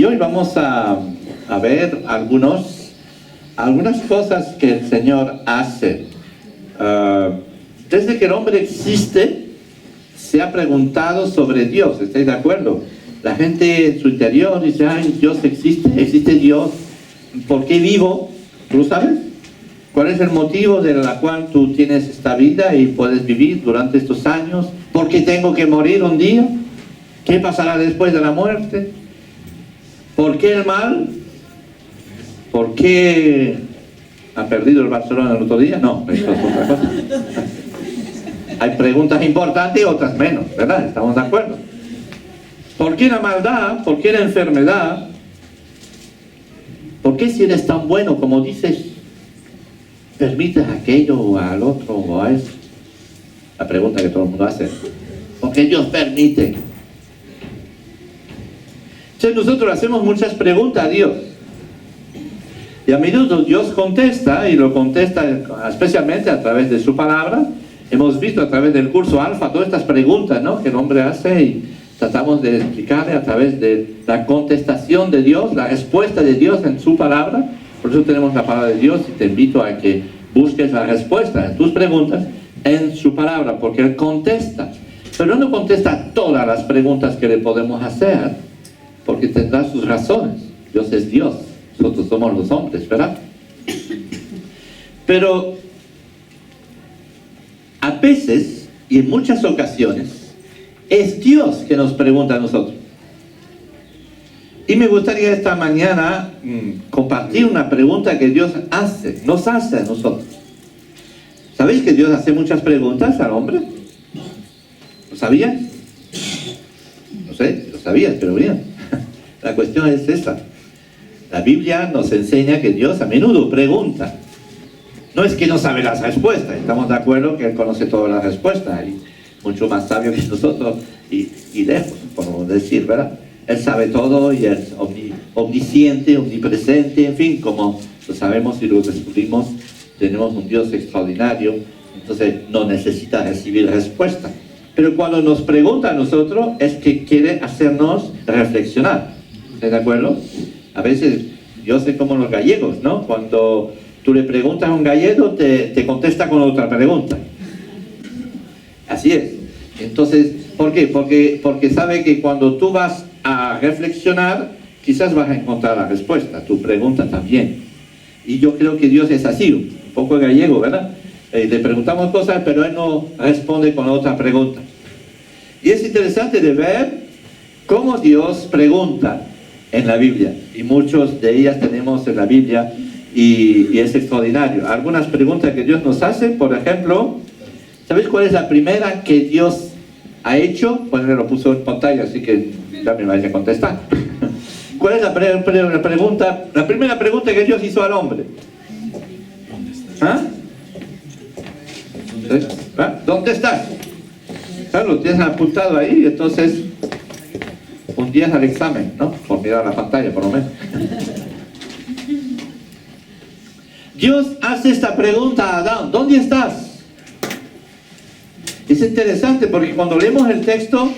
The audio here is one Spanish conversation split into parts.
Y hoy vamos a ver algunas cosas que el Señor hace. Desde que el hombre existe, se ha preguntado sobre Dios. ¿Estáis de acuerdo? La gente en su interior dice, ay, Dios existe Dios. ¿Por qué vivo? ¿Tú lo sabes? ¿Cuál es el motivo de la cual tú tienes esta vida y puedes vivir durante estos años? ¿Por qué tengo que morir un día? ¿Qué pasará después de la muerte? ¿Por qué el mal? ¿Por qué ha perdido el Barcelona el otro día? No, eso es otra cosa. Hay preguntas importantes y otras menos, ¿verdad? ¿Estamos de acuerdo? ¿Por qué la maldad? ¿Por qué la enfermedad? ¿Por qué si eres tan bueno como dices, permites aquello o al otro o a eso? La pregunta que todo el mundo hace. ¿Por qué Dios permite? Entonces nosotros hacemos muchas preguntas a Dios. Y a menudo Dios contesta, y lo contesta especialmente a través de su palabra. Hemos visto a través del curso Alfa todas estas preguntas, ¿no?, que el hombre hace, y tratamos de explicarle a través de la contestación de Dios, la respuesta de Dios en su palabra. Por eso tenemos la palabra de Dios y te invito a que busques la respuesta en tus preguntas en su palabra, porque Él contesta. Pero no contesta todas las preguntas que le podemos hacer, porque tendrá sus razones. Dios es Dios, nosotros somos los hombres, ¿verdad? Pero a veces, y en muchas ocasiones, es Dios que nos pregunta a nosotros. Y me gustaría esta mañana compartir una pregunta que Dios nos hace a nosotros. ¿Sabéis que Dios hace muchas preguntas al hombre? ¿Lo sabías? No sé, lo sabías, pero bien. La cuestión es esa. La Biblia nos enseña que Dios a menudo pregunta. No es que no sabe las respuestas, estamos de acuerdo que Él conoce todas las respuestas, y mucho más sabio que nosotros, y lejos, podemos decir, ¿verdad? Él sabe todo y es omnisciente, omnipresente, en fin, como lo sabemos y lo descubrimos, tenemos un Dios extraordinario, entonces no necesita recibir respuesta. Pero cuando nos pregunta a nosotros es que quiere hacernos reflexionar. ¿Estás de acuerdo? A veces, yo sé como los gallegos, ¿no? Cuando tú le preguntas a un gallego, te contesta con otra pregunta. Así es. Entonces, ¿por qué? Porque sabe que cuando tú vas a reflexionar, quizás vas a encontrar la respuesta, tu pregunta también. Y yo creo que Dios es así, un poco gallego, ¿verdad? Le preguntamos cosas, pero Él no responde con otra pregunta. Y es interesante de ver cómo Dios pregunta en la Biblia. Y muchas de ellas tenemos en la Biblia, y es extraordinario. Algunas preguntas que Dios nos hace, por ejemplo, ¿sabéis cuál es la primera que Dios ha hecho? Bueno, lo puso en pantalla, así que ya me vais a contestar. ¿Cuál es la primera pregunta que Dios hizo al hombre? ¿Ah? ¿Dónde estás? Claro, lo tienes apuntado ahí, entonces un 10 al examen, ¿no? Por mirar la pantalla, por lo menos. Dios hace esta pregunta a Adán: ¿dónde estás? Es interesante porque cuando leemos el texto,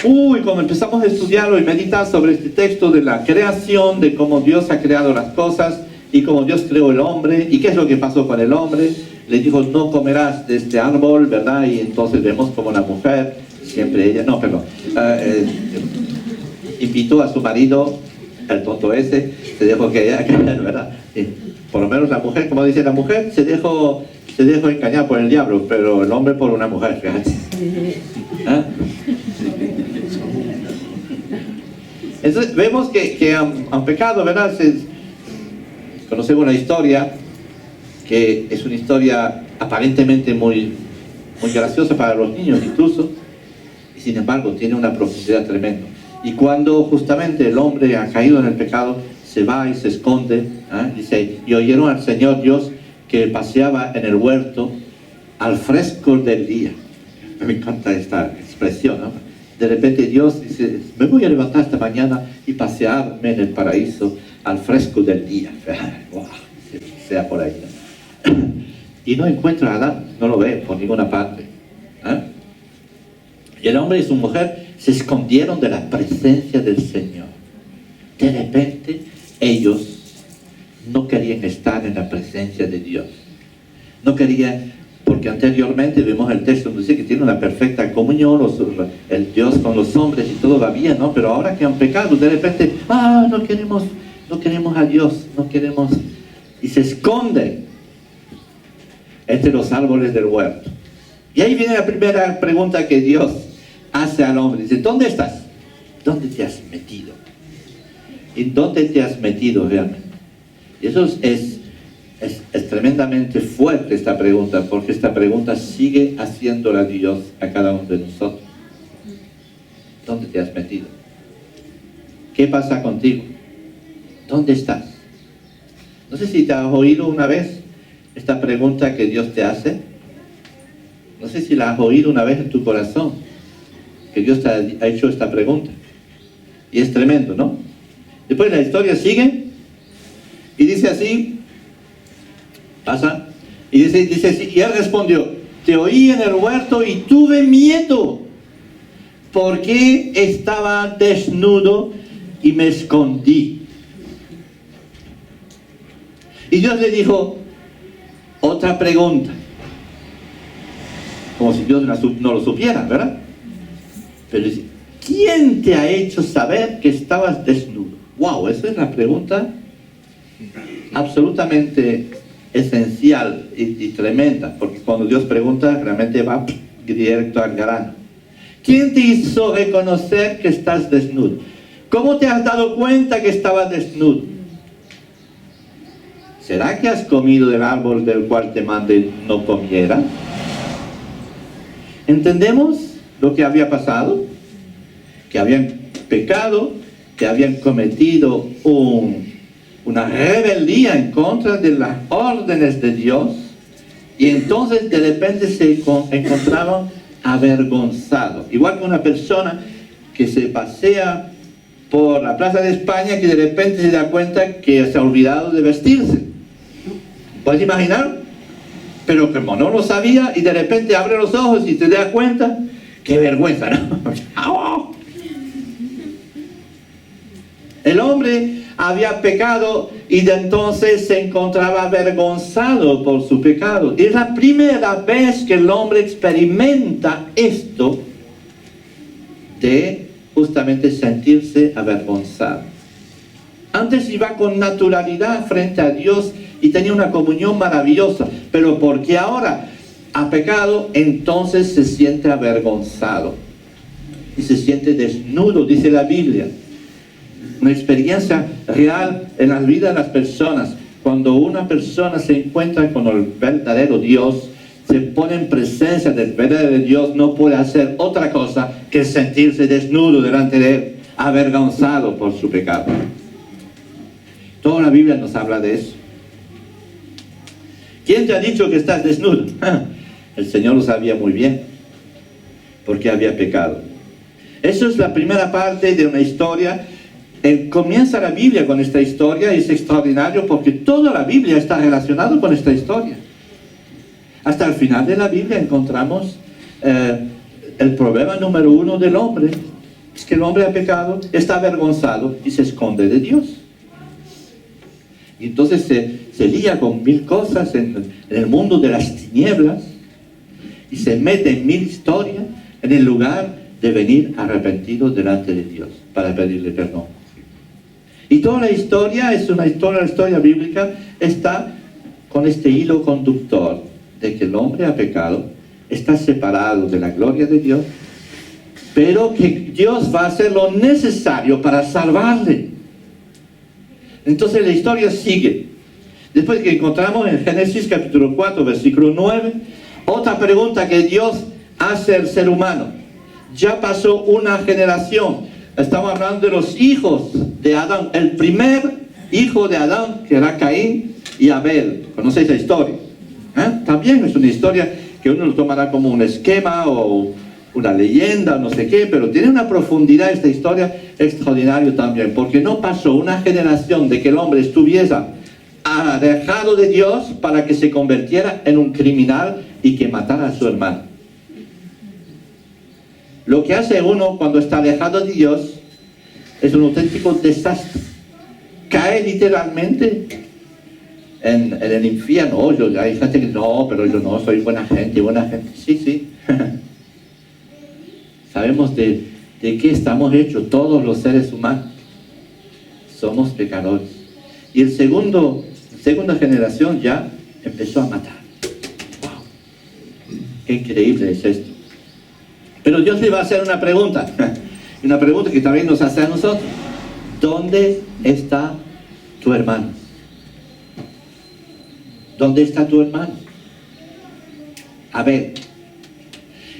cuando empezamos a estudiarlo y meditar sobre este texto de la creación, de cómo Dios ha creado las cosas y cómo Dios creó el hombre y qué es lo que pasó con el hombre, le dijo, no comerás de este árbol, ¿verdad? Y entonces vemos como la mujer, siempre ella, invitó a su marido, el tonto ese, se dejó que ella, ¿verdad? Y por lo menos la mujer, como dice la mujer, se dejó engañar por el diablo, pero el hombre por una mujer, fíjate. ¿Ah? Entonces vemos que han pecado, ¿verdad? Conocemos una historia que es una historia aparentemente muy graciosa para los niños incluso, y sin embargo tiene una profundidad tremenda. Y cuando justamente el hombre ha caído en el pecado, se va y se esconde, dice, y oyeron al Señor Dios que paseaba en el huerto al fresco del día. Me encanta esta expresión, ¿no? De repente Dios dice, me voy a levantar esta mañana y pasearme en el paraíso al fresco del día. Wow, sea por ahí, ¿no? Y no encuentra a Adán, no lo ve por ninguna parte. Y el hombre y su mujer se escondieron de la presencia del Señor. de repente ellos no querían estar en la presencia de Dios. No querían, porque anteriormente vimos el texto donde dice que tiene una perfecta comunión, el Dios con los hombres y todo va bien, ¿no? Pero ahora que han pecado, de repente, no queremos a Dios, no queremos, y se esconden entre los árboles del huerto. Y ahí viene la primera pregunta que Dios hace al hombre. Dice, ¿dónde estás? ¿Dónde te has metido? ¿Y dónde te has metido realmente? Y eso es tremendamente fuerte esta pregunta, porque esta pregunta sigue haciéndola Dios a cada uno de nosotros. ¿Dónde te has metido? ¿Qué pasa contigo? ¿Dónde estás? No sé si te has oído una vez esta pregunta que Dios te hace. No sé si la has oído una vez en tu corazón, que Dios te ha hecho esta pregunta. Y es tremendo, ¿no? Después la historia sigue y dice así, pasa, y dice así, y él respondió, te oí en el huerto y tuve miedo, porque estaba desnudo y me escondí. Y Dios le dijo, otra pregunta. Como si Dios no lo supiera, ¿verdad? Pero dice, ¿quién te ha hecho saber que estabas desnudo? Wow, esa es la pregunta absolutamente esencial y tremenda, porque cuando Dios pregunta, realmente va directo al grano. ¿Quién te hizo reconocer que estás desnudo? ¿Cómo te has dado cuenta que estabas desnudo? ¿Será que has comido del árbol del cual te mandé no comieras? ¿Entendemos lo que había pasado? Que habían pecado, que habían cometido una rebeldía en contra de las órdenes de Dios, y entonces de repente se encontraban avergonzados. Igual que una persona que se pasea por la Plaza de España, que de repente se da cuenta que se ha olvidado de vestirse. ¿Puedes imaginar? Pero como no lo sabía, y de repente abre los ojos y te da cuenta, qué vergüenza, ¿no? El hombre había pecado y de entonces se encontraba avergonzado por su pecado. Y es la primera vez que el hombre experimenta esto de justamente sentirse avergonzado. Antes iba con naturalidad frente a Dios y tenía una comunión maravillosa, pero porque ahora ha pecado, entonces se siente avergonzado y se siente desnudo, dice la Biblia. Una experiencia real en la vida de las personas. Cuando una persona se encuentra con el verdadero Dios, se pone en presencia del verdadero Dios, no puede hacer otra cosa que sentirse desnudo delante de Él, avergonzado por su pecado. Toda la Biblia nos habla de eso. ¿Quién te ha dicho que estás desnudo? El Señor lo sabía muy bien, porque había pecado. Eso es la primera parte de una historia. Comienza la Biblia con esta historia y es extraordinario porque toda la Biblia está relacionada con esta historia. Hasta el final de la Biblia encontramos el problema número uno del hombre. Es que el hombre ha pecado, está avergonzado y se esconde de Dios. Y entonces se lía con mil cosas en el mundo de las tinieblas y se mete en mil historias en el lugar de venir arrepentido delante de Dios para pedirle perdón. Y toda la historia la historia bíblica está con este hilo conductor de que el hombre ha pecado, está separado de la gloria de Dios, pero que Dios va a hacer lo necesario para salvarle. Entonces la historia sigue. Después que encontramos en Génesis capítulo 4, versículo 9, otra pregunta que Dios hace al ser humano. Ya pasó una generación. Estamos hablando de los hijos de Adán. El primer hijo de Adán, que era Caín y Abel. ¿Conocéis la historia? También es una historia que uno lo tomará como un esquema o una leyenda, no sé qué, pero tiene una profundidad esta historia extraordinaria también, porque no pasó una generación de que el hombre estuviese alejado de Dios para que se convirtiera en un criminal y que matara a su hermano. Lo que hace uno cuando está alejado de Dios es un auténtico desastre. cae literalmente en el infierno. Oh, hay gente que no, pero yo no, soy buena gente. Sí, sí. Sabemos de qué estamos hechos todos los seres humanos. Somos pecadores. Y segunda generación ya empezó a matar. ¡Wow! Qué increíble es esto. Pero Dios le va a hacer una pregunta. Una pregunta que también nos hace a nosotros. ¿Dónde está tu hermano? ¿Dónde está tu hermano? A ver.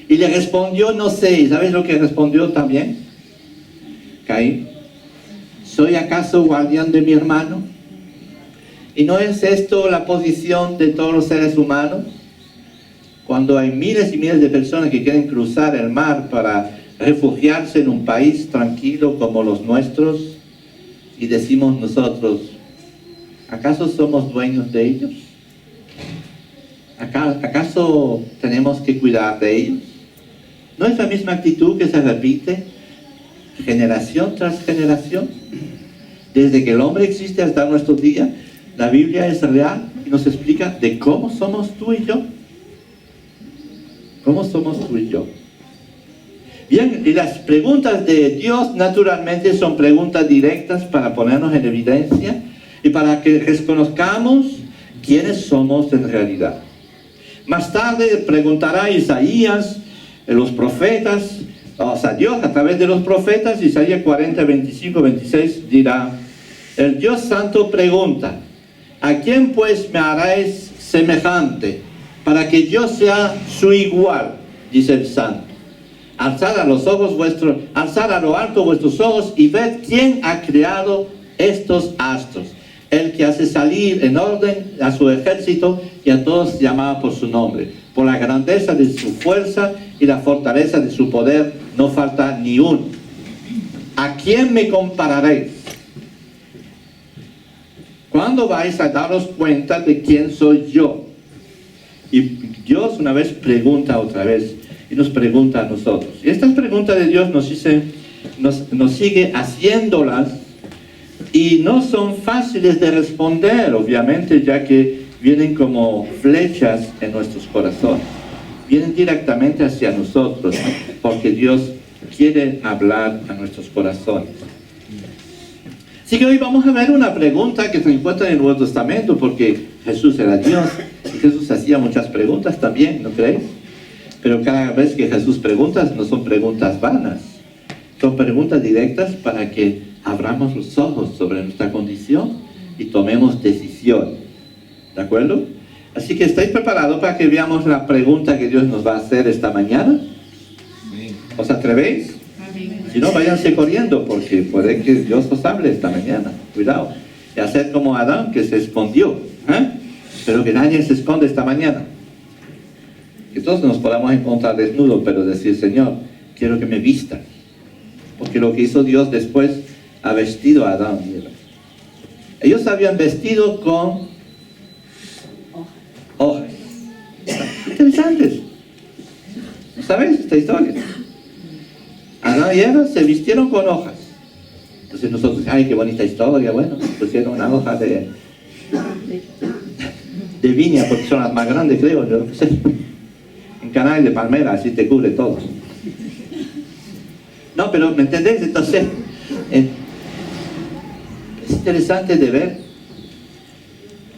Y le respondió, no sé. ¿Sabes lo que respondió también? Caín. ¿Soy acaso guardián de mi hermano? ¿Y no es esto la posición de todos los seres humanos? Cuando hay miles y miles de personas que quieren cruzar el mar para refugiarse en un país tranquilo como los nuestros, y decimos nosotros, ¿acaso somos dueños de ellos? ¿Acaso tenemos que cuidar de ellos? ¿No es la misma actitud que se repite generación tras generación? Desde que el hombre existe hasta nuestro día, la Biblia es real y nos explica de cómo somos tú y yo. ¿Cómo somos tú y yo? Bien, y las preguntas de Dios naturalmente son preguntas directas para ponernos en evidencia y para que reconozcamos quiénes somos en realidad. Más tarde preguntará Isaías, los profetas, o sea, Dios a través de los profetas, Isaías 40, 25, 26 dirá, el Dios Santo pregunta, ¿a quién pues me haréis semejante para que yo sea su igual? Dice el Santo. Alzad a los ojos vuestros, alzad a lo alto vuestros ojos y ved quién ha creado estos astros. El que hace salir en orden a su ejército y a todos llamaba por su nombre. Por la grandeza de su fuerza y la fortaleza de su poder no falta ni uno. ¿A quién me compararéis? ¿Cuándo vais a daros cuenta de quién soy yo? Y Dios una vez pregunta otra vez y nos pregunta a nosotros. Y estas preguntas de Dios nos sigue haciéndolas y no son fáciles de responder, obviamente, ya que vienen como flechas en nuestros corazones. Vienen directamente hacia nosotros, porque Dios quiere hablar a nuestros corazones. Así que hoy vamos a ver una pregunta que se encuentra en el Nuevo Testamento, porque Jesús era Dios y Jesús hacía muchas preguntas también, ¿no creéis? Pero cada vez que Jesús pregunta, no son preguntas vanas, son preguntas directas para que abramos los ojos sobre nuestra condición y tomemos decisión. ¿De acuerdo? Así que ¿estáis preparados para que veamos la pregunta que Dios nos va a hacer esta mañana? ¿Os atrevéis? Si no, váyanse corriendo, porque puede que Dios os hable esta mañana. Cuidado. Y hacer como Adán, que se escondió. Pero que nadie se esconde esta mañana. Que todos nos podamos encontrar desnudos, pero decir, Señor, quiero que me vistas. Porque lo que hizo Dios después, ha vestido a Adán y Eva. Ellos habían vestido con hojas. Interesantes. ¿No sabéis esta historia? Adán y Eva se vistieron con hojas. Entonces nosotros, ay, qué bonita historia. Bueno, pusieron una hoja de viña, porque son las más grandes, creo, yo no sé. En canal de palmera, así te cubre todo. No, pero ¿me entendéis? Entonces, es interesante de ver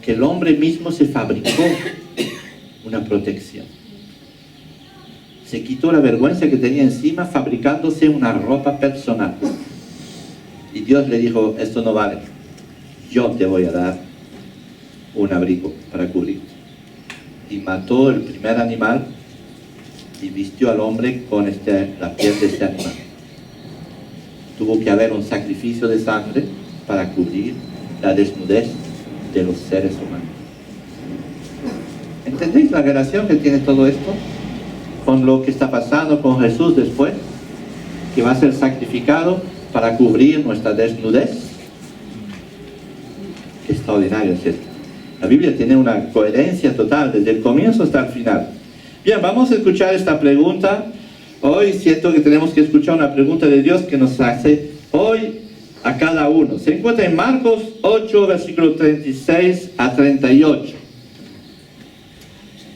que el hombre mismo se fabricó una protección. Se quitó la vergüenza que tenía encima fabricándose una ropa personal. Y Dios le dijo, esto no vale. Yo te voy a dar un abrigo para cubrirte. Y mató el primer animal y vistió al hombre con la piel de este animal. Tuvo que haber un sacrificio de sangre para cubrir la desnudez de los seres humanos. ¿Entendéis la relación que tiene todo esto con lo que está pasando con Jesús después? Que va a ser sacrificado para cubrir nuestra desnudez. Qué extraordinario es esto. La Biblia tiene una coherencia total desde el comienzo hasta el final. Bien, vamos a escuchar esta pregunta. Hoy siento que tenemos que escuchar una pregunta de Dios que nos hace hoy a cada uno. Se encuentra en Marcos 8, versículos 36 a 38,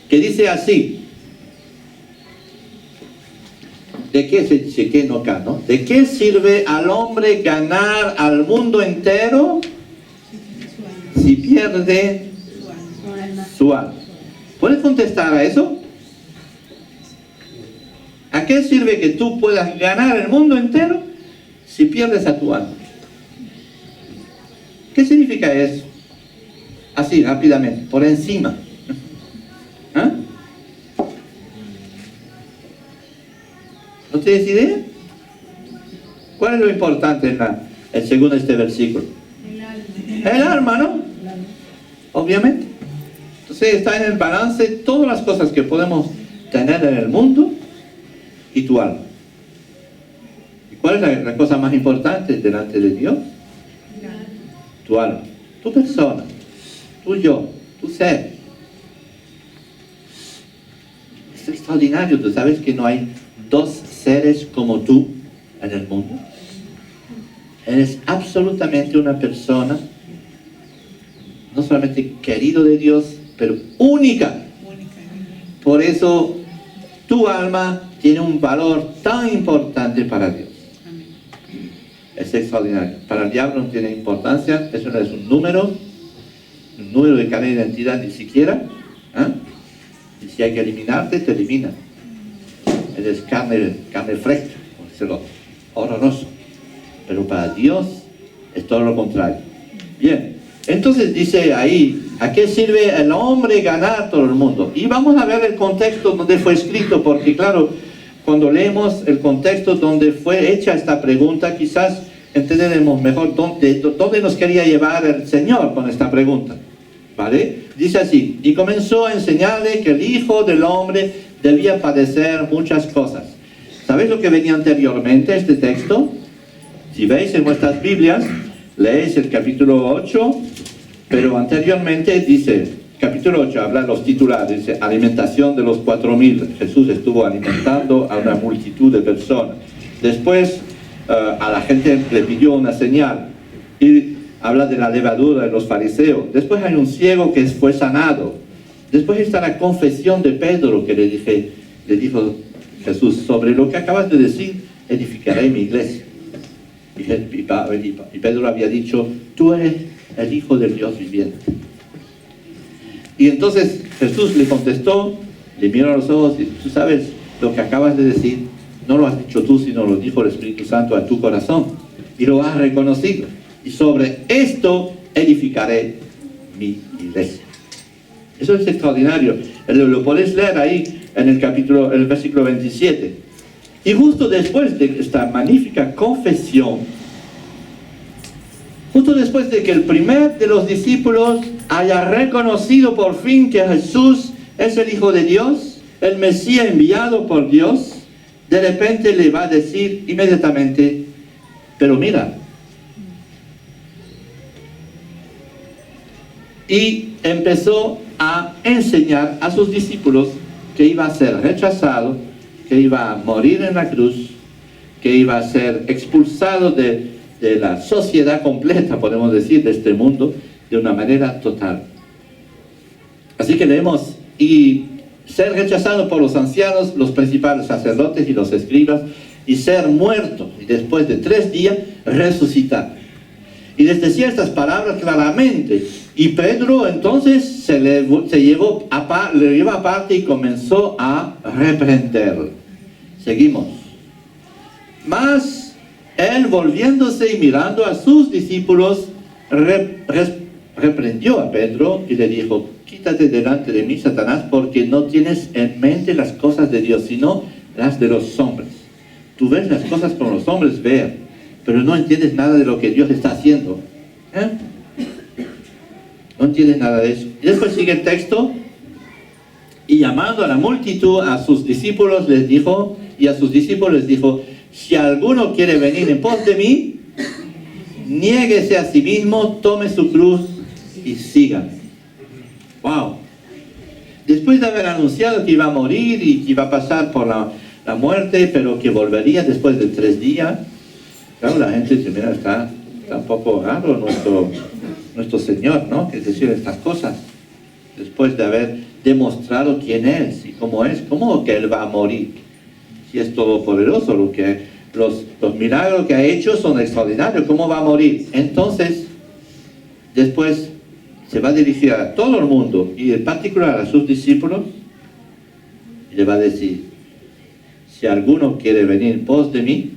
que dice así. ¿De qué se dice que no acá, no? ¿De qué sirve al hombre ganar al mundo entero si pierde su alma? ¿Puedes contestar a eso? ¿A qué sirve que tú puedas ganar el mundo entero si pierdes a tu alma? ¿Qué significa eso? Así, rápidamente, por encima. ¿Ah? ¿No tienes idea? ¿Cuál es lo importante según este versículo? El alma, ¿no? Obviamente. Entonces está en el balance todas las cosas que podemos tener en el mundo y tu alma. ¿Y cuál es la cosa más importante delante de Dios? Tu alma, tu persona, tu yo, tu ser. Es extraordinario. ¿Tú sabes que no hay dos seres como tú en el mundo? Eres absolutamente una persona, no solamente querido de Dios, pero única. Por eso tu alma tiene un valor tan importante para Dios. Es extraordinario. Para el diablo no tiene importancia. Eso no es un número de carnet de identidad ni siquiera. Y si hay que eliminarte, te eliminan. Eres carne fresca, por decirlo, horroroso. Pero para Dios es todo lo contrario. Bien, entonces dice ahí, ¿a qué sirve el hombre ganar todo el mundo? Y vamos a ver el contexto donde fue escrito, porque claro, cuando leemos el contexto donde fue hecha esta pregunta, quizás entenderemos mejor dónde nos quería llevar el Señor con esta pregunta. ¿Vale? Dice así, y comenzó a enseñarle que el Hijo del Hombre debía padecer muchas cosas. ¿Sabéis lo que venía anteriormente a este texto? Si veis en vuestras Biblias, leéis el capítulo 8, pero anteriormente dice, capítulo 8, habla los titulares, dice, alimentación de los 4,000. Jesús estuvo alimentando a una multitud de personas. Después, a la gente le pidió una señal, y habla de la levadura de los fariseos. Después hay un ciego que fue sanado. Después está la confesión de Pedro que le dijo Jesús, sobre lo que acabas de decir, edificaré mi iglesia. Y Pedro había dicho, tú eres el Hijo del Dios viviente. Y entonces Jesús le contestó, le miró a los ojos y tú sabes, lo que acabas de decir, no lo has dicho tú, sino lo dijo el Espíritu Santo a tu corazón. Y lo has reconocido. Y sobre esto edificaré mi iglesia. Eso es extraordinario. Lo podéis leer ahí en el versículo 27. Y justo después de esta magnífica confesión, justo después de que el primer de los discípulos haya reconocido por fin que Jesús es el Hijo de Dios, el Mesías enviado por Dios, de repente le va a decir inmediatamente, pero mira, y empezó a enseñar a sus discípulos que iba a ser rechazado, que iba a morir en la cruz, que iba a ser expulsado de la sociedad completa, podemos decir, de este mundo, de una manera total. Así que leemos, y ser rechazado por los ancianos, los principales sacerdotes y los escribas, y ser muerto, y después de 3 días, resucitar. Y les decía estas palabras claramente, y Pedro entonces le llevó aparte y comenzó a reprenderlo. Seguimos. Mas él, volviéndose y mirando a sus discípulos, reprendió a Pedro y le dijo, quítate delante de mí, Satanás, porque no tienes en mente las cosas de Dios, sino las de los hombres. Tú ves las cosas como los hombres ven, pero no entiendes nada de lo que Dios está haciendo. No entiendes nada de eso. Y después sigue el texto, y llamando a la multitud, a sus discípulos les dijo, si alguno quiere venir en pos de mí, niéguese a sí mismo, tome su cruz y siga. Wow. Después de haber anunciado que iba a morir y que iba a pasar por la muerte, pero que volvería después de 3 días, claro, la gente dice, mira, está Está un poco raro nuestro Señor, ¿no? Que decir estas cosas después de haber demostrado quién es y cómo es. ¿Cómo que Él va a morir? Si es todopoderoso, los milagros que ha hecho son extraordinarios. ¿Cómo va a morir? Entonces, después se va a dirigir a todo el mundo y en particular a sus discípulos y le va a decir: si alguno quiere venir en pos de mí,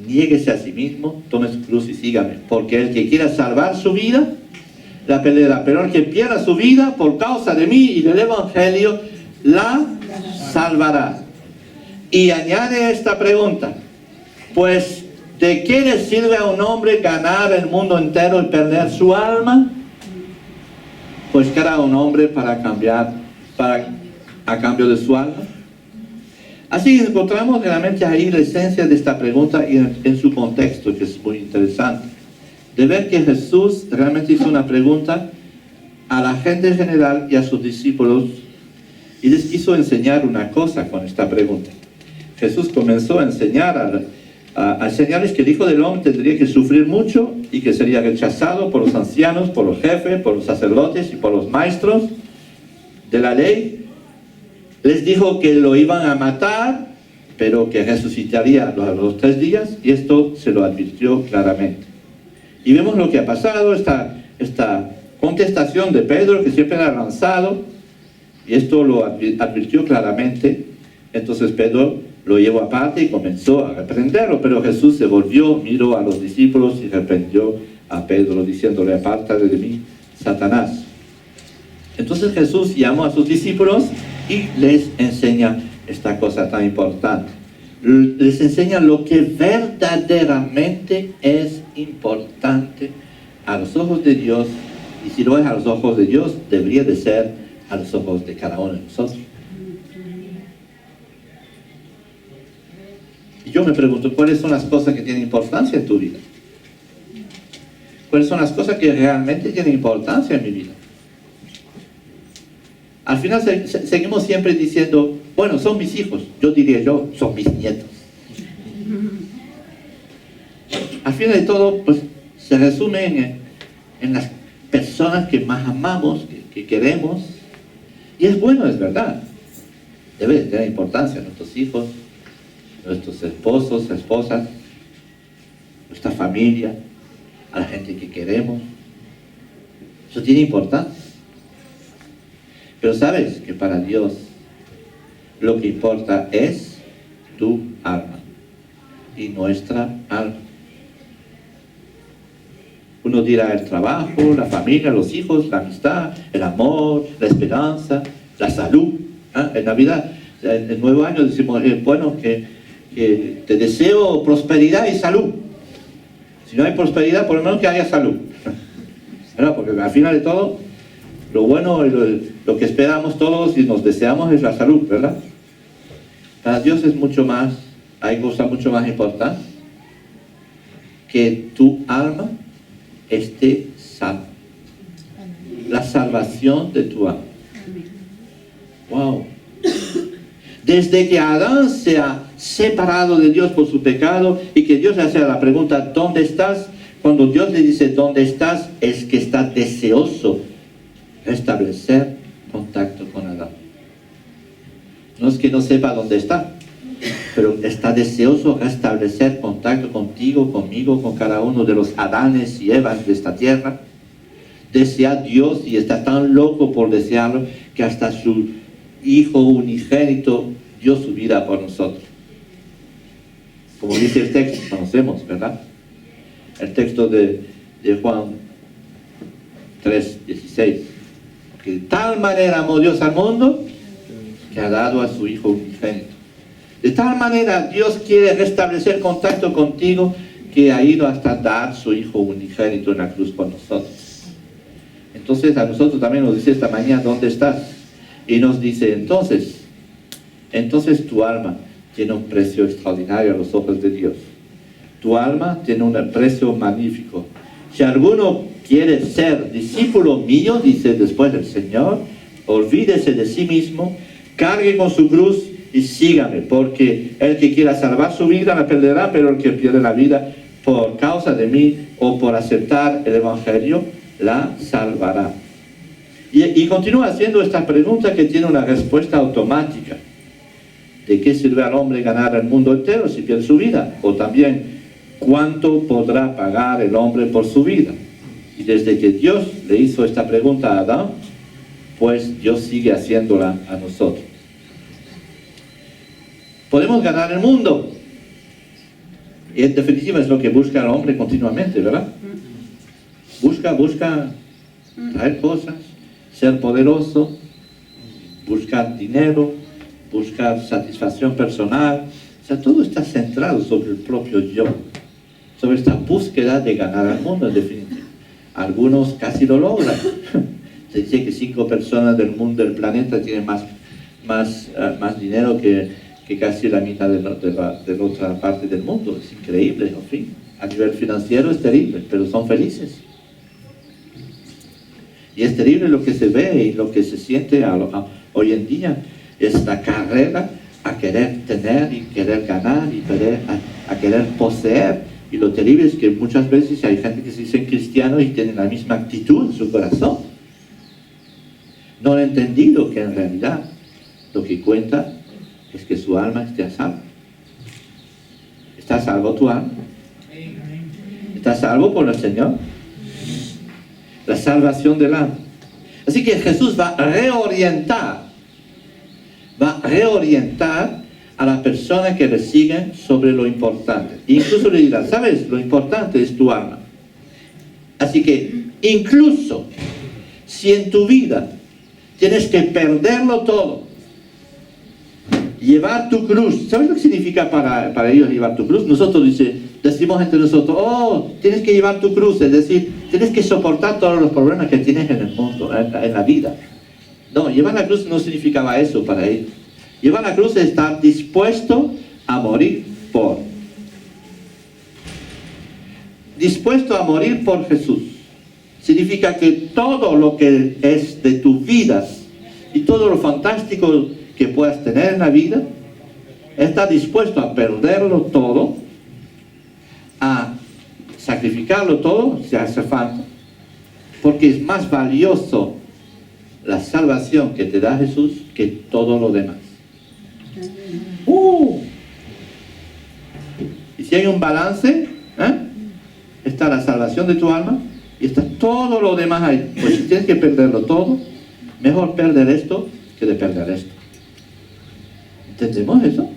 niéguese a sí mismo, tome su cruz y sígame. Porque el que quiera salvar su vida, la perderá. Pero el que pierda su vida por causa de mí y del Evangelio, la salvará. Y añade esta pregunta: pues, ¿de qué le sirve a un hombre ganar el mundo entero y perder su alma? Pues cada un hombre a cambio de su alma. Así encontramos realmente ahí la esencia de esta pregunta y en su contexto, que es muy interesante. De ver que Jesús realmente hizo una pregunta a la gente en general y a sus discípulos y les quiso enseñar una cosa con esta pregunta. Jesús comenzó a enseñarles que el Hijo del Hombre tendría que sufrir mucho y que sería rechazado por los ancianos, por los jefes, por los sacerdotes y por los maestros de la ley. Les dijo que lo iban a matar, pero que resucitaría a los 3 días, y esto se lo advirtió claramente. Y vemos lo que ha pasado, esta contestación de Pedro, que siempre era lanzado, y esto lo advirtió claramente. Entonces Pedro lo llevó aparte y comenzó a reprenderlo, pero Jesús se volvió, miró a los discípulos y reprendió a Pedro, diciéndole: apártate de mí, Satanás. Entonces Jesús llamó a sus discípulos y les enseña esta cosa tan importante. Les enseña lo que verdaderamente es importante a los ojos de Dios, y si no es a los ojos de Dios, debería de ser a los ojos de cada uno de nosotros. Y yo me pregunto, ¿cuáles son las cosas que tienen importancia en tu vida? ¿Cuáles son las cosas que realmente tienen importancia en mi vida? Al final seguimos siempre diciendo: bueno, son mis hijos. Yo diría son mis nietos. Al final de todo, pues, se resume en las personas que más amamos, que queremos. Y es bueno, es verdad. Debe de tener importancia nuestros hijos, nuestros esposos, esposas, nuestra familia, a la gente que queremos. Eso tiene importancia. Pero sabes que para Dios lo que importa es tu alma y nuestra alma. Uno dirá el trabajo, la familia, los hijos, la amistad, el amor, la esperanza, la salud. En Navidad, en el nuevo año decimos: bueno, que te deseo prosperidad y salud. Si no hay prosperidad, por lo menos que haya salud. ¿Verdad? Porque al final de todo, lo bueno y lo que esperamos todos y nos deseamos es la salud, ¿verdad? Para Dios es mucho más, hay cosas mucho más importantes: que tu alma esté salva. La salvación de tu alma. Wow. Desde que Adán se ha separado de Dios por su pecado y que Dios le hace la pregunta: ¿dónde estás? Cuando Dios le dice ¿dónde estás?, es que está deseoso restablecer contacto con Adán. No es que no sepa dónde está, pero está deseoso restablecer contacto contigo, conmigo, con cada uno de los Adanes y Evas de esta tierra. Desea Dios, y está tan loco por desearlo, que hasta su Hijo unigénito dio su vida por nosotros. Como dice el texto, conocemos, ¿verdad? El texto de Juan 3:16. Que de tal manera amó Dios al mundo, que ha dado a su Hijo unigénito. De tal manera Dios quiere restablecer contacto contigo, que ha ido hasta dar su Hijo unigénito en la cruz por nosotros. Entonces a nosotros también nos dice esta mañana: ¿dónde estás? Y nos dice: entonces tu alma tiene un precio extraordinario a los ojos de Dios. Tu alma tiene un precio magnífico. Si alguno quiere ser discípulo mío, dice después el Señor, olvídese de sí mismo, cargue con su cruz y sígame, porque el que quiera salvar su vida la perderá, pero el que pierde la vida por causa de mí o por aceptar el Evangelio, la salvará. Y continúa haciendo esta pregunta que tiene una respuesta automática. ¿De qué sirve al hombre ganar el mundo entero si pierde su vida? O también, ¿cuánto podrá pagar el hombre por su vida? Y desde que Dios le hizo esta pregunta a Adán, pues Dios sigue haciéndola a nosotros. Podemos ganar el mundo. Y en definitiva es lo que busca el hombre continuamente, ¿verdad? Busca traer cosas, ser poderoso, buscar dinero, buscar satisfacción personal. O sea, todo está centrado sobre el propio yo, sobre esta búsqueda de ganar al mundo, en definitiva. Algunos casi lo logran. Se dice que 5 personas del mundo, del planeta, tienen más dinero que casi la mitad de la otra parte del mundo. Es increíble, en fin. A nivel financiero es terrible, pero son felices. Y es terrible lo que se ve y lo que se siente hoy en día. Es la carrera a querer tener y querer ganar y a querer poseer. Y lo terrible es que muchas veces hay gente que se dicen cristianos y tienen la misma actitud en su corazón. No han entendido que en realidad lo que cuenta es que su alma esté a salvo. ¿Está a salvo tu alma? ¿Está a salvo por el Señor? La salvación del alma. Así que Jesús va a reorientar a la persona que le siguen sobre lo importante. Incluso le dirá, ¿sabes? Lo importante es tu alma. Así que incluso si en tu vida tienes que perderlo todo, llevar tu cruz. ¿Sabes lo que significa para ellos llevar tu cruz? Nosotros decimos entre nosotros, oh, tienes que llevar tu cruz, es decir, tienes que soportar todos los problemas que tienes en el mundo, en la vida. No, llevar la cruz no significaba eso para ellos. Llevar la cruz es estar dispuesto a morir por. Dispuesto a morir por Jesús. Significa que todo lo que es de tu vida y todo lo fantástico que puedas tener en la vida, está dispuesto a perderlo todo, a sacrificarlo todo, si hace falta, porque es más valioso la salvación que te da Jesús que todo lo demás. Y si hay un balance, está la salvación de tu alma y está todo lo demás ahí. Pues si tienes que perderlo todo, mejor perder esto que de perder esto. ¿Entendemos eso?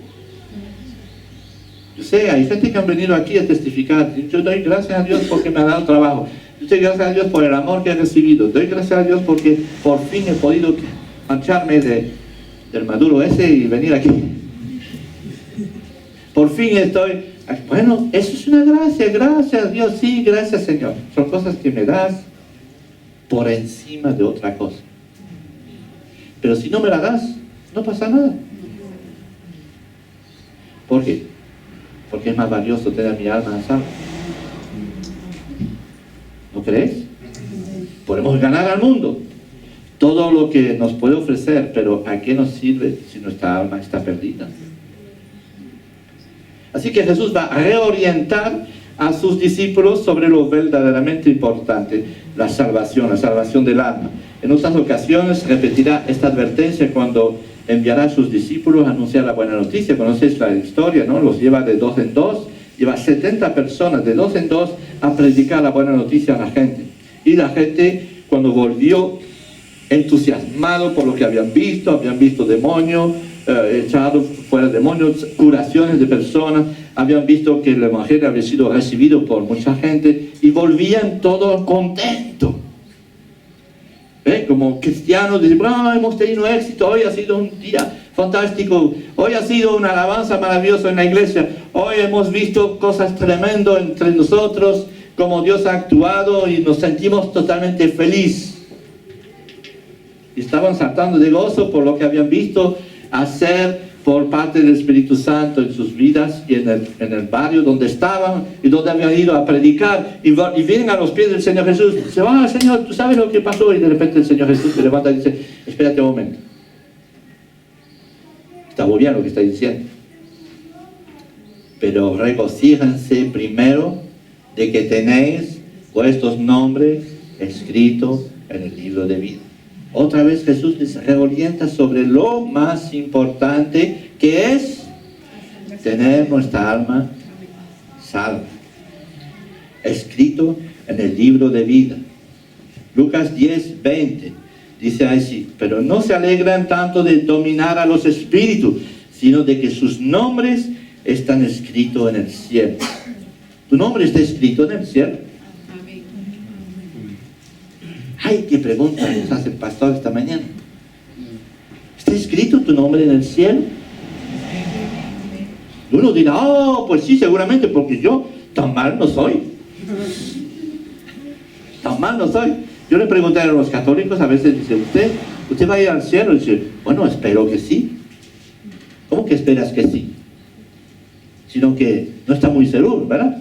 Yo sé, hay gente que han venido aquí a testificar. Yo doy gracias a Dios porque me ha dado trabajo. Yo doy gracias a Dios por el amor que he recibido. Doy gracias a Dios porque por fin he podido mancharme del maduro ese y venir aquí. Por fin estoy... Bueno, eso es una gracia. Gracias Dios, sí, gracias Señor. Son cosas que me das por encima de otra cosa. Pero si no me la das, no pasa nada. ¿Por qué? Porque es más valioso tener mi alma a salvo. ¿No crees? Podemos ganar al mundo todo lo que nos puede ofrecer, pero ¿a qué nos sirve si nuestra alma está perdida? Así que Jesús va a reorientar a sus discípulos sobre lo verdaderamente importante, la salvación del alma. En otras ocasiones repetirá esta advertencia cuando enviará a sus discípulos a anunciar la buena noticia. Conocéis la historia, ¿no? Los lleva de 2 en 2, lleva 70 personas de 2 en 2 a predicar la buena noticia a la gente. Y la gente, cuando volvió entusiasmado por lo que habían visto demonios, echados fuera demonios, curaciones de personas, habían visto que el evangelio había sido recibido por mucha gente y volvían todos contentos. Como cristianos, dicen, hemos tenido éxito, hoy ha sido un día fantástico, hoy ha sido una alabanza maravillosa en la iglesia, hoy hemos visto cosas tremendas entre nosotros, como Dios ha actuado y nos sentimos totalmente felices. Y estaban saltando de gozo por lo que habían visto hacer por parte del Espíritu Santo en sus vidas y en el barrio donde estaban y donde habían ido a predicar y vienen a los pies del Señor Jesús. Dicen, Señor, tú sabes lo que pasó. Y de repente el Señor Jesús se levanta y dice, espérate un momento. Está muy bien lo que está diciendo, pero regocíjense primero de que tenéis vuestros nombres escritos en el libro de vida. Otra vez Jesús les reorienta sobre lo más importante, que es tener nuestra alma salva, escrito en el libro de vida. Lucas 10:20 dice así: pero no se alegran tanto de dominar a los espíritus, sino de que sus nombres están escritos en el cielo. ¿Tu nombre está escrito en el cielo? Ay, qué pregunta nos hace el pastor esta mañana. ¿Está escrito tu nombre en el cielo? Uno dirá, oh, pues sí, seguramente, porque yo tan mal no soy. Tan mal no soy. Yo le pregunté a los católicos, a veces dice, ¿usted va a ir al cielo? Y dice, bueno, espero que sí. ¿Cómo que esperas que sí? Sino que no está muy seguro, ¿verdad?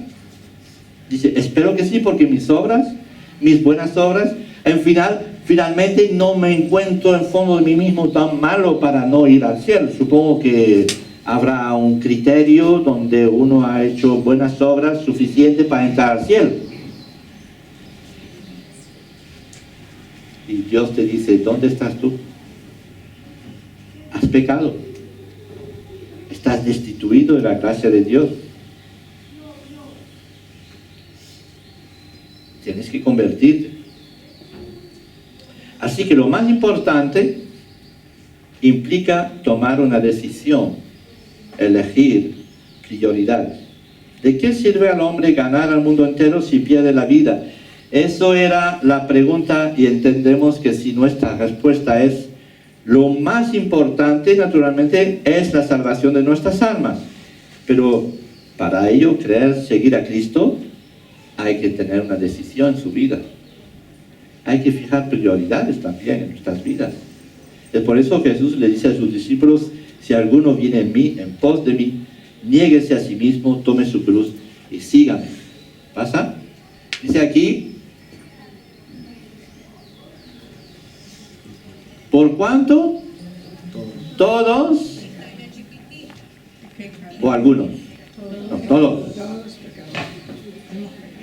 Dice, espero que sí, porque mis obras, mis buenas obras, finalmente no me encuentro en fondo de mí mismo tan malo para no ir al cielo. Supongo que habrá un criterio donde uno ha hecho buenas obras suficientes para entrar al cielo. Y Dios te dice, ¿dónde estás tú? Has pecado. Estás destituido de la gracia de Dios. Tienes que convertirte. Así que lo más importante implica tomar una decisión, elegir prioridades. ¿De qué sirve al hombre ganar al mundo entero si pierde la vida? Eso era la pregunta, y entendemos que si nuestra respuesta es lo más importante, naturalmente, es la salvación de nuestras almas. Pero para ello, seguir a Cristo, hay que tener una decisión en su vida. Hay que fijar prioridades también en nuestras vidas. Es por eso que Jesús le dice a sus discípulos, si alguno viene en pos de mí, niéguese a sí mismo, tome su cruz y sígame. ¿Pasa? Dice aquí, ¿por cuánto? Todos o algunos. No, todos.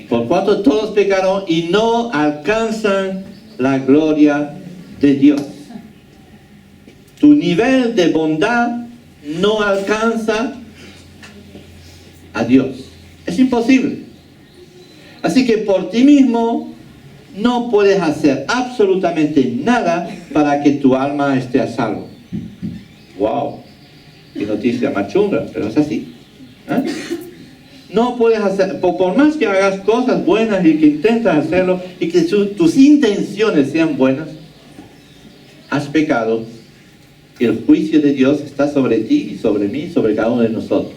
Por cuanto todos pecaron y no alcanzan la gloria de Dios. Tu nivel de bondad no alcanza a Dios. Es imposible. Así que por ti mismo no puedes hacer absolutamente nada para que tu alma esté a salvo. ¡Wow! Qué noticia más chunga, pero es así. ¿Eh? No puedes hacer, por más que hagas cosas buenas y que intentas hacerlo y que tus intenciones sean buenas, has pecado y el juicio de Dios está sobre ti y sobre mí y sobre cada uno de nosotros.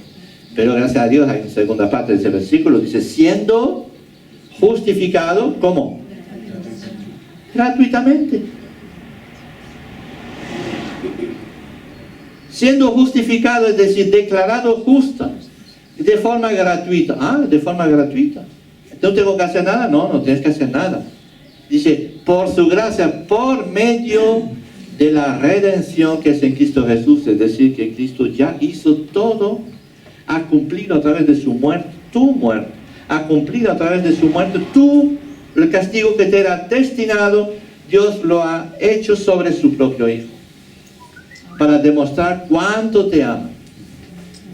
Pero gracias a Dios, hay una segunda parte de ese versículo, dice, siendo justificado, ¿cómo? Gratuitamente. Siendo justificado, es decir, declarado justo. De forma gratuita. Ah, de forma gratuita. ¿No tengo que hacer nada? No, no tienes que hacer nada. Dice, por su gracia, por medio de la redención que es en Cristo Jesús. Es decir, que Cristo ya hizo todo. Ha cumplido a través de su muerte, tu muerte. Ha cumplido a través de su muerte, el castigo que te era destinado, Dios lo ha hecho sobre su propio Hijo. Para demostrar cuánto te ama.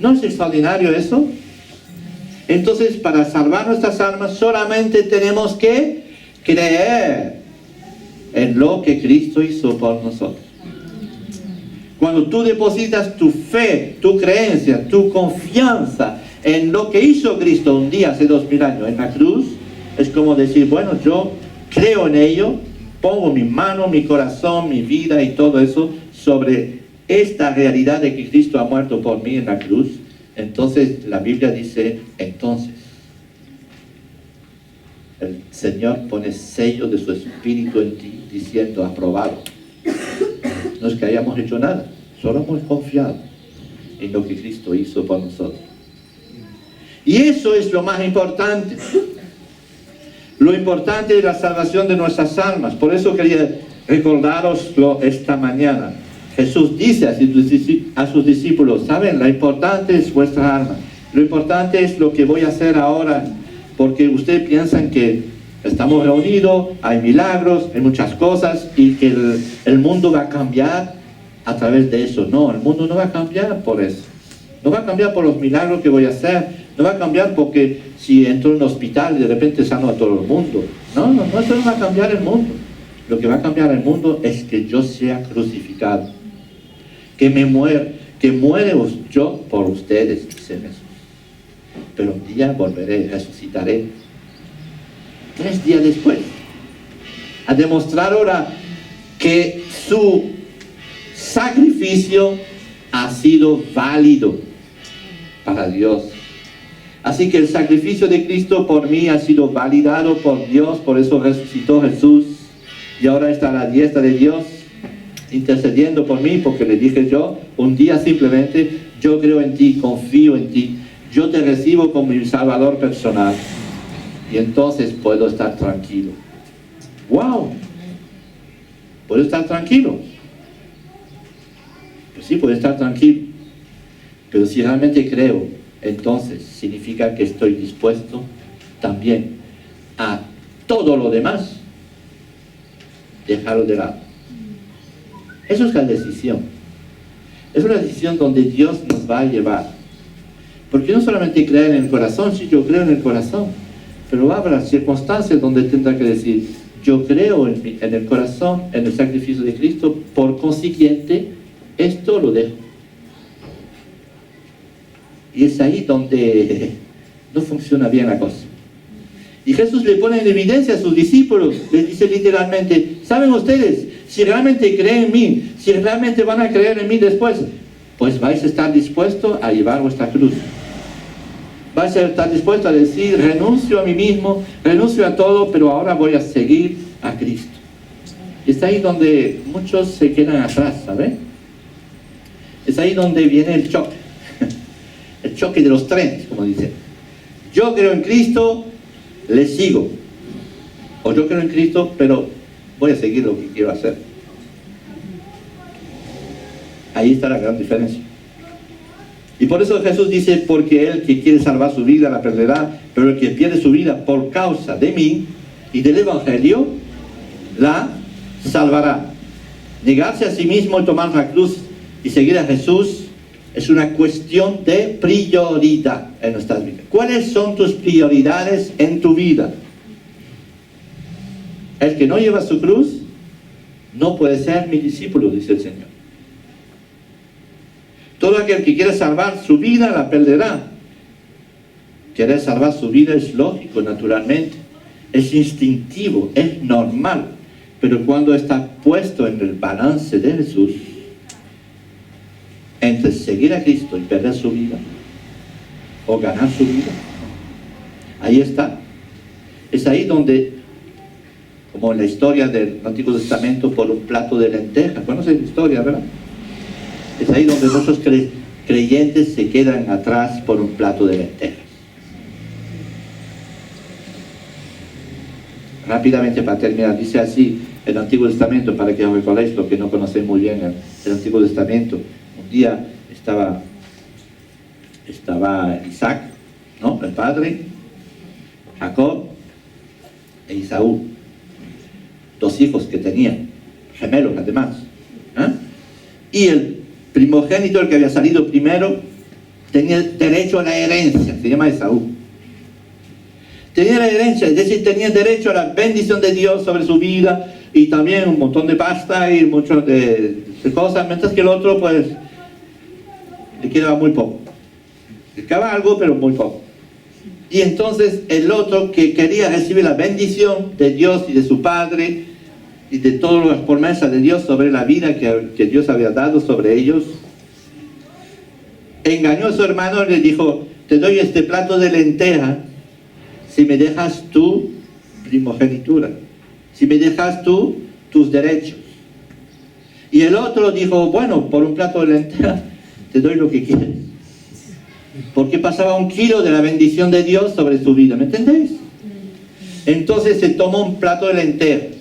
¿No es extraordinario eso? Entonces, para salvar nuestras almas, solamente tenemos que creer en lo que Cristo hizo por nosotros. Cuando tú depositas tu fe, tu creencia, tu confianza en lo que hizo Cristo un día hace 2000 años en la cruz, es como decir, bueno, yo creo en ello, pongo mi mano, mi corazón, mi vida y todo eso sobre esta realidad de que Cristo ha muerto por mí en la cruz. Entonces la Biblia dice, entonces el Señor pone sello de su Espíritu en ti, diciendo, aprobado. No es que hayamos hecho nada, solo hemos confiado en lo que Cristo hizo por nosotros. Y eso es lo más importante. Lo importante es la salvación de nuestras almas. Por eso quería recordároslo esta mañana. Jesús dice a sus discípulos, ¿saben? Lo importante es vuestra alma. Lo importante es lo que voy a hacer ahora porque ustedes piensan que estamos reunidos, hay milagros, hay muchas cosas y que el mundo va a cambiar a través de eso. No, el mundo no va a cambiar por eso. No va a cambiar por los milagros que voy a hacer. No va a cambiar porque si entro en un hospital y de repente sano a todo el mundo. No, eso no va a cambiar el mundo. Lo que va a cambiar el mundo es que yo sea crucificado. Que muere yo por ustedes, dice Jesús. Pero un día volveré, resucitaré. 3 días después. A demostrar ahora que su sacrificio ha sido válido para Dios. Así que el sacrificio de Cristo por mí ha sido validado por Dios, por eso resucitó Jesús y ahora está a la diestra de Dios intercediendo por mí, porque le dije yo un día simplemente: yo creo en ti, confío en ti, yo te recibo como mi Salvador personal, y entonces puedo estar tranquilo. ¡Wow! ¿Puedo estar tranquilo? Pues sí, puedo estar tranquilo, pero si realmente creo, entonces significa que estoy dispuesto también a todo lo demás dejarlo de lado. Eso es la decisión. Es una decisión donde Dios nos va a llevar. Porque no solamente creer en el corazón, sí, yo creo en el corazón, pero va a haber circunstancias donde tendrá que decir: yo creo en el corazón, en el sacrificio de Cristo, por consiguiente, esto lo dejo. Y es ahí donde no funciona bien la cosa. Y Jesús le pone en evidencia a sus discípulos, les dice literalmente: ¿saben ustedes? Si realmente creen en mí, si realmente van a creer en mí después, pues vais a estar dispuestos a llevar vuestra cruz. Vais a estar dispuestos a decir: renuncio a mí mismo, renuncio a todo, pero ahora voy a seguir a Cristo. Y es ahí donde muchos se quedan atrás, ¿saben? Es ahí donde viene el choque. El choque de los trenes, como dicen. Yo creo en Cristo, le sigo. O yo creo en Cristo, pero voy a seguir lo que quiero hacer. Ahí está la gran diferencia. Y por eso Jesús dice: porque el que quiere salvar su vida la perderá, pero el que pierde su vida por causa de mí y del Evangelio, la salvará. Negarse a sí mismo y tomar la cruz y seguir a Jesús es una cuestión de prioridad en nuestras vidas. ¿Cuáles son tus prioridades en tu vida? El que no lleva su cruz no puede ser mi discípulo, dice el Señor. Todo aquel que quiere salvar su vida la perderá. Querer salvar su vida es lógico, naturalmente. Es instintivo, es normal. Pero cuando está puesto en el balance de Jesús, entre seguir a Cristo y perder su vida, o ganar su vida, ahí está. Es ahí donde, como en la historia del Antiguo Testamento, por un plato de lentejas. ¿Conoces la historia, verdad? Es ahí donde muchos creyentes se quedan atrás por un plato de lentejas. Rápidamente, para terminar, dice así el Antiguo Testamento, para que os recordéis lo que no conocéis muy bien el Antiguo Testamento. Un día estaba Isaac, ¿no?, el padre, Jacob e Esaú, 2 hijos que tenían, gemelos además, y el primogénito, el que había salido primero, tenía derecho a la herencia, se llama Esaú. Tenía la herencia, es decir, tenía derecho a la bendición de Dios sobre su vida, y también un montón de pasta y muchas de cosas, mientras que el otro, pues, le quedaba muy poco. Le quedaba algo, pero muy poco. Y entonces el otro, que quería recibir la bendición de Dios y de su padre y de todas las promesas de Dios sobre la vida que Dios había dado sobre ellos, engañó a su hermano y le dijo: te doy este plato de lenteja si me dejas tu primogenitura, si me dejas tú tus derechos. Y el otro dijo: bueno, por un plato de lenteja te doy lo que quieres, porque pasaba 1 kilo de la bendición de Dios sobre su vida, ¿me entendéis? Entonces se tomó un plato de lentejas.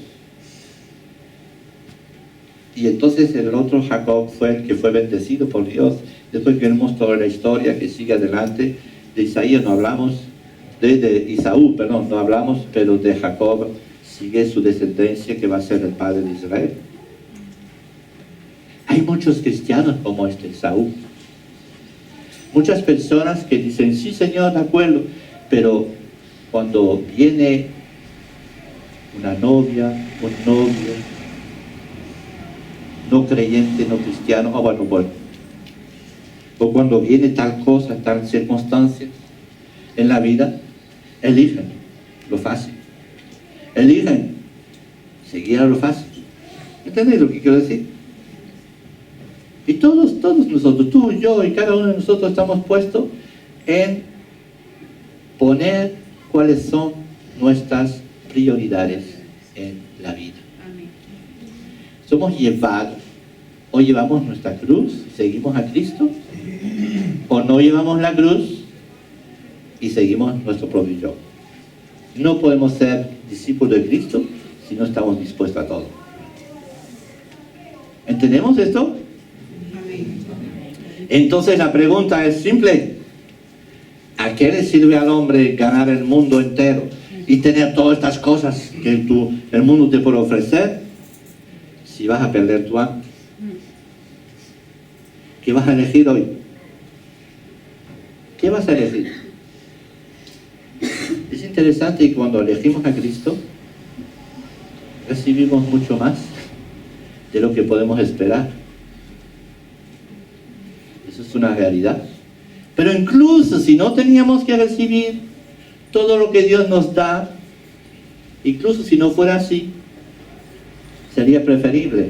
Y entonces el otro, Jacob, fue el que fue bendecido por Dios. Después vemos toda la historia que sigue adelante. De Isaías no hablamos, de Isaú, perdón, no hablamos, pero de Jacob sigue su descendencia que va a ser el padre de Israel. Hay muchos cristianos como este Esaú. Muchas personas que dicen, sí Señor, de acuerdo, pero cuando viene una novia, un novio, no creyente, no cristiano, bueno. O cuando viene tal cosa, tal circunstancia en la vida, eligen lo fácil. Eligen seguir a lo fácil. ¿Entendéis lo que quiero decir? Y todos nosotros, tú, yo y cada uno de nosotros estamos puestos en poner cuáles son nuestras prioridades en la vida. Amén. Somos llevados, o llevamos nuestra cruz, seguimos a Cristo, o no llevamos la cruz y seguimos nuestro propio yo. No podemos ser discípulos de Cristo si no estamos dispuestos a todo. ¿Entendemos esto? Amén. Entonces la pregunta es simple. ¿A qué le sirve al hombre ganar el mundo entero y tener todas estas cosas que el mundo te puede ofrecer si vas a perder tu alma? ¿Qué vas a elegir hoy? ¿Qué vas a elegir? Es interesante que cuando elegimos a Cristo recibimos mucho más de lo que podemos esperar. Eso es una realidad. Pero incluso si no teníamos que recibir todo lo que Dios nos da, incluso si no fuera así, sería preferible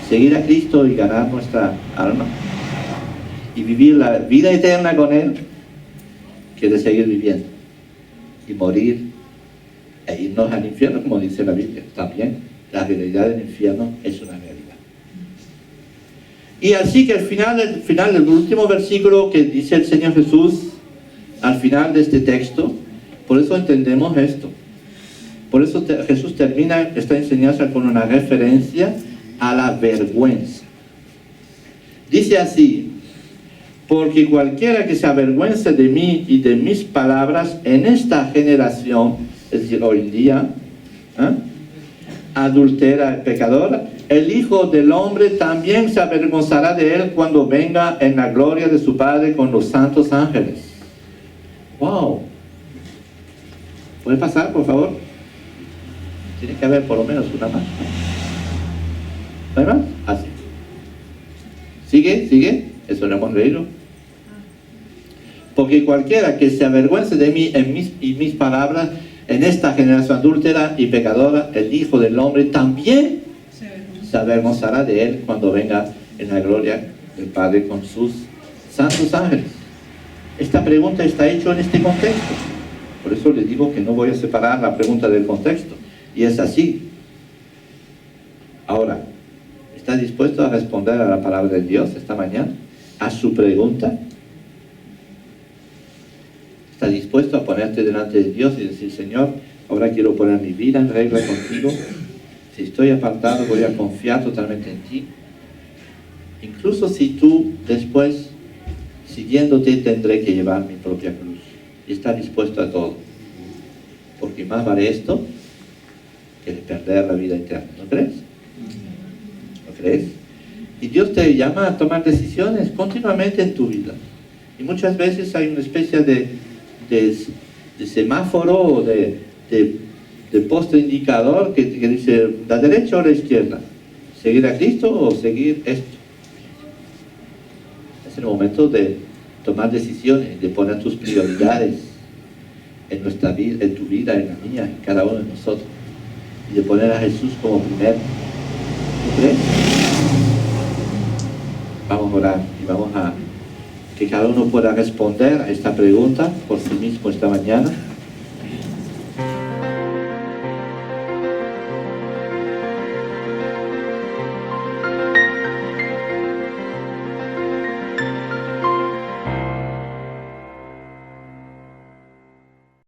seguir a Cristo y ganar nuestra alma y vivir la vida eterna con Él que de seguir viviendo y morir e irnos al infierno, como dice la Biblia. También la realidad del infierno es una realidad. Y así que al final del último versículo que dice el Señor Jesús, al final de este texto, por eso entendemos esto. Por eso Jesús termina esta enseñanza con una referencia a la vergüenza. Dice así: porque cualquiera que se avergüence de mí y de mis palabras en esta generación, es decir, hoy en día, adultera, pecadora, el Hijo del Hombre también se avergonzará de él cuando venga en la gloria de su Padre con los santos ángeles. ¡Wow! ¿Puede pasar, por favor? Tiene que haber por lo menos una más. ¿No hay más? Así. ¿Sigue? Eso lo hemos leído. Porque cualquiera que se avergüence de mí y mis palabras en esta generación adúltera y pecadora, el Hijo del Hombre también se avergonzará de él cuando venga en la gloria del Padre con sus santos ángeles. Esta pregunta está hecha en este contexto. Por eso les digo que no voy a separar la pregunta del contexto. Y es así. Ahora, ¿está dispuesto a responder a la palabra de Dios esta mañana? A su pregunta. ¿Está dispuesto a ponerte delante de Dios y decir: Señor, ahora quiero poner mi vida en regla contigo? Si estoy apartado, voy a confiar totalmente en ti. Incluso si tú después, siguiéndote, tendré que llevar mi propia cruz. Y está dispuesto a todo. Porque más vale esto que perder la vida eterna. ¿No crees? ¿No crees? Y Dios te llama a tomar decisiones continuamente en tu vida. Y muchas veces hay una especie de semáforo o de poste indicador que dice la derecha o la izquierda, seguir a Cristo o seguir esto. Es el momento de tomar decisiones, de poner tus prioridades en nuestra vida, en tu vida, en la mía, en cada uno de nosotros, y de poner a Jesús como primero. ¿No crees? Vamos a orar y vamos a que cada uno pueda responder a esta pregunta por sí mismo esta mañana.